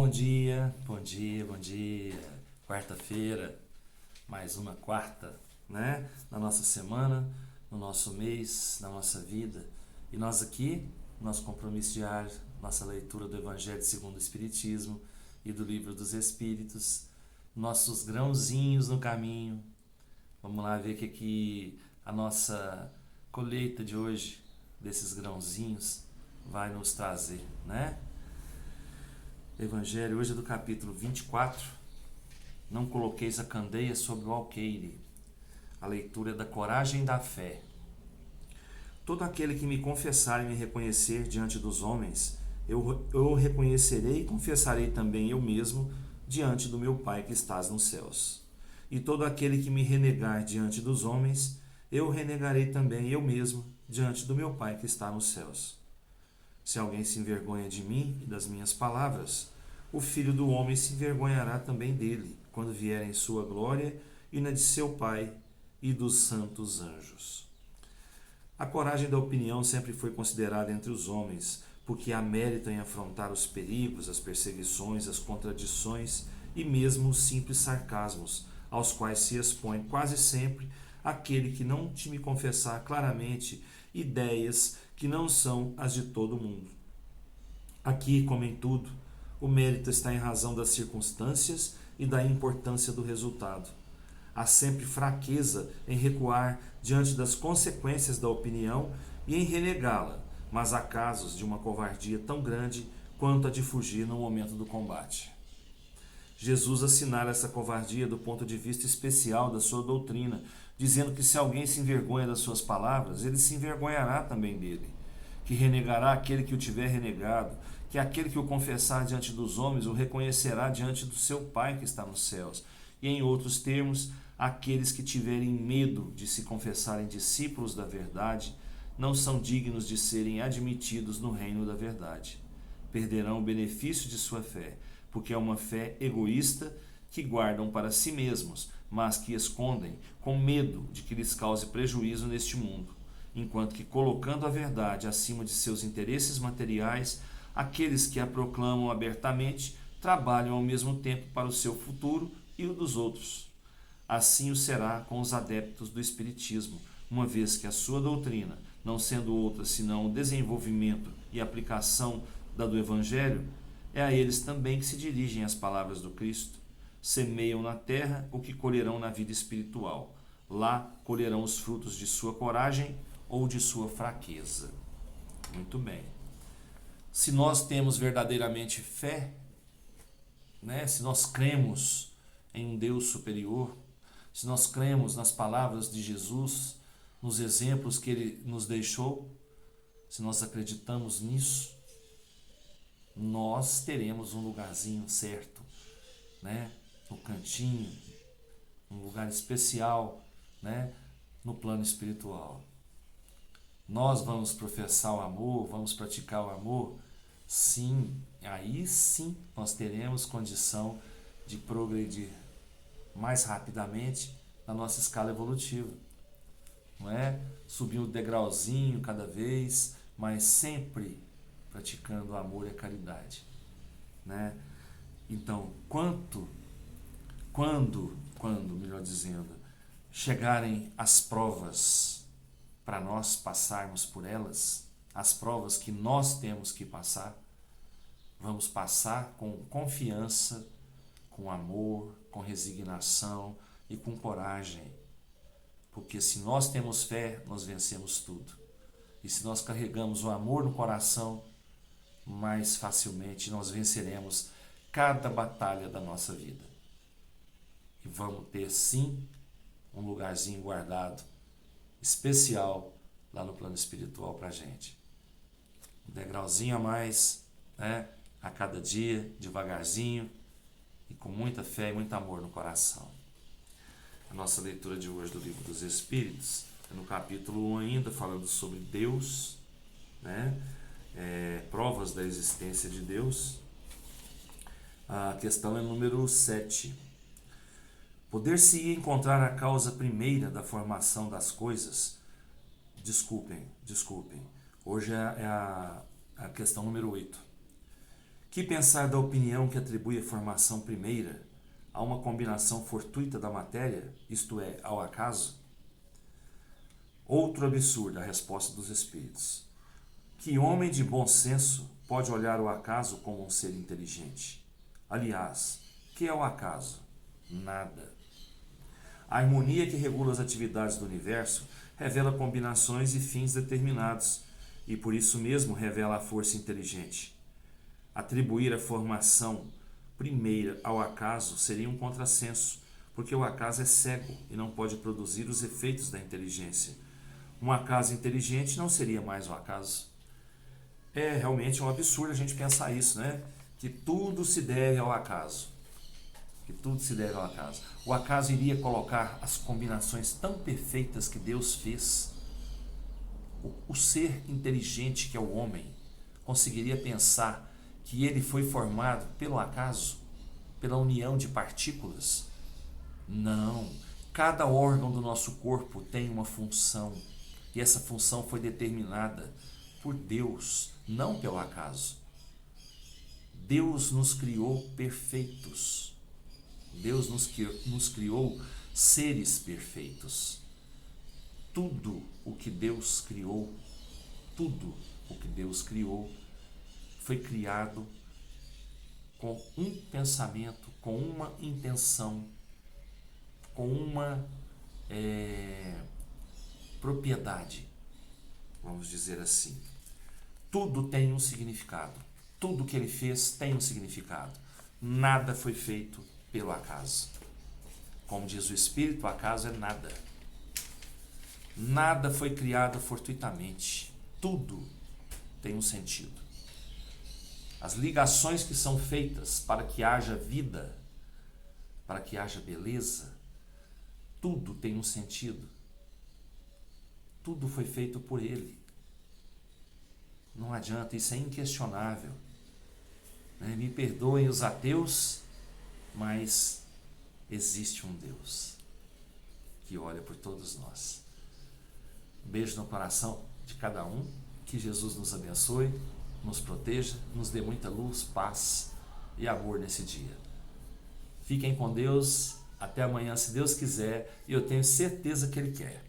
Bom dia, bom dia, bom dia. Quarta-feira, mais uma quarta, né? Na nossa semana, no nosso mês, na nossa vida. E nós aqui, nosso compromisso diário, nossa leitura do Evangelho segundo o Espiritismo e do Livro dos Espíritos, nossos grãozinhos no caminho. Vamos lá ver que a nossa colheita de hoje, desses grãozinhos, vai nos trazer, né? Evangelho hoje é do capítulo 24. Não coloqueis a candeia sobre o alqueire. A leitura é da coragem e da fé. Todo aquele que me confessar e me reconhecer diante dos homens, eu o reconhecerei e confessarei também eu mesmo diante do meu Pai que estás nos céus. E todo aquele que me renegar diante dos homens, eu o renegarei também eu mesmo diante do meu Pai que está nos céus. Se alguém se envergonha de mim e das minhas palavras, o Filho do Homem se envergonhará também dele, quando vier em sua glória e na de seu Pai e dos santos anjos. A coragem da opinião sempre foi considerada entre os homens, porque há mérito em afrontar os perigos, as perseguições, as contradições e mesmo os simples sarcasmos, aos quais se expõe quase sempre aquele que não te me confessar claramente ideias que não são as de todo mundo. Aqui, como em tudo, o mérito está em razão das circunstâncias e da importância do resultado. Há sempre fraqueza em recuar diante das consequências da opinião e em renegá-la, mas há casos de uma covardia tão grande quanto a de fugir no momento do combate. Jesus assinala essa covardia do ponto de vista especial da sua doutrina, dizendo que se alguém se envergonha das suas palavras, ele se envergonhará também dele, que renegará aquele que o tiver renegado, que aquele que o confessar diante dos homens o reconhecerá diante do seu Pai que está nos céus, e em outros termos, aqueles que tiverem medo de se confessarem discípulos da verdade, não são dignos de serem admitidos no reino da verdade. Perderão o benefício de sua fé, porque é uma fé egoísta que guardam para si mesmos, mas que escondem com medo de que lhes cause prejuízo neste mundo, enquanto que, colocando a verdade acima de seus interesses materiais, aqueles que a proclamam abertamente trabalham ao mesmo tempo para o seu futuro e o dos outros. Assim o será com os adeptos do Espiritismo, uma vez que a sua doutrina, não sendo outra senão o desenvolvimento e aplicação da do Evangelho, é a eles também que se dirigem as palavras do Cristo. Semeiam na terra o que colherão na vida espiritual. Lá colherão os frutos de sua coragem ou de sua fraqueza. Muito bem. Se nós temos verdadeiramente fé, né? Se nós cremos em um Deus superior, se nós cremos nas palavras de Jesus, nos exemplos que Ele nos deixou, se nós acreditamos nisso, nós teremos um lugarzinho certo, né? No cantinho, um lugar especial, né? No plano espiritual. Nós vamos professar o amor, vamos praticar o amor? Sim, aí sim nós teremos condição de progredir mais rapidamente na nossa escala evolutiva. Não é? Subir um degrauzinho cada vez, mas sempre praticando o amor e a caridade. Né? Então, quando, melhor dizendo, chegarem as provas para nós passarmos por elas, as provas que nós temos que passar, vamos passar com confiança, com amor, com resignação e com coragem. Porque se nós temos fé, nós vencemos tudo. E se nós carregamos o amor no coração, mais facilmente nós venceremos cada batalha da nossa vida. E vamos ter sim um lugarzinho guardado, especial, lá no plano espiritual para a gente. Um degrauzinho a mais, né? A cada dia, devagarzinho, e com muita fé e muito amor no coração. A nossa leitura de hoje do Livro dos Espíritos é no capítulo 1 ainda, falando sobre Deus, né? Provas da existência de Deus. A questão é número 7. Poder-se encontrar a causa primeira da formação das coisas. Desculpem. Hoje é a questão número 8. Que pensar da opinião que atribui a formação primeira a uma combinação fortuita da matéria, isto é, ao acaso? Outro absurdo, a resposta dos espíritos. Que homem de bom senso pode olhar o acaso como um ser inteligente? Aliás, que é o acaso? Nada. A harmonia que regula as atividades do universo revela combinações e fins determinados, e por isso mesmo revela a força inteligente. Atribuir a formação primeira ao acaso seria um contrassenso, porque o acaso é cego e não pode produzir os efeitos da inteligência. Um acaso inteligente não seria mais um acaso. É realmente um absurdo a gente pensar isso, né? Que tudo se deve ao acaso. Que tudo se deve ao acaso. O acaso iria colocar as combinações tão perfeitas que Deus fez. O ser inteligente que é o homem conseguiria pensar que ele foi formado pelo acaso, pela união de partículas? Não. Cada órgão do nosso corpo tem uma função, e essa função foi determinada por Deus, não pelo acaso. Deus nos criou perfeitos. Deus nos criou seres perfeitos. Tudo o que Deus criou, foi criado com um pensamento, com uma intenção, com uma propriedade, vamos dizer assim. Tudo tem um significado. Tudo que ele fez tem um significado. Nada foi feito pelo acaso. Como diz o Espírito, o acaso é nada. Nada foi criado fortuitamente. Tudo tem um sentido. As ligações que são feitas para que haja vida, para que haja beleza, tudo tem um sentido. Tudo foi feito por Ele. Não adianta, isso é inquestionável. Me perdoem os ateus, mas existe um Deus que olha por todos nós. Um beijo no coração de cada um, que Jesus nos abençoe, nos proteja, nos dê muita luz, paz e amor nesse dia. Fiquem com Deus, até amanhã se Deus quiser, e eu tenho certeza que Ele quer.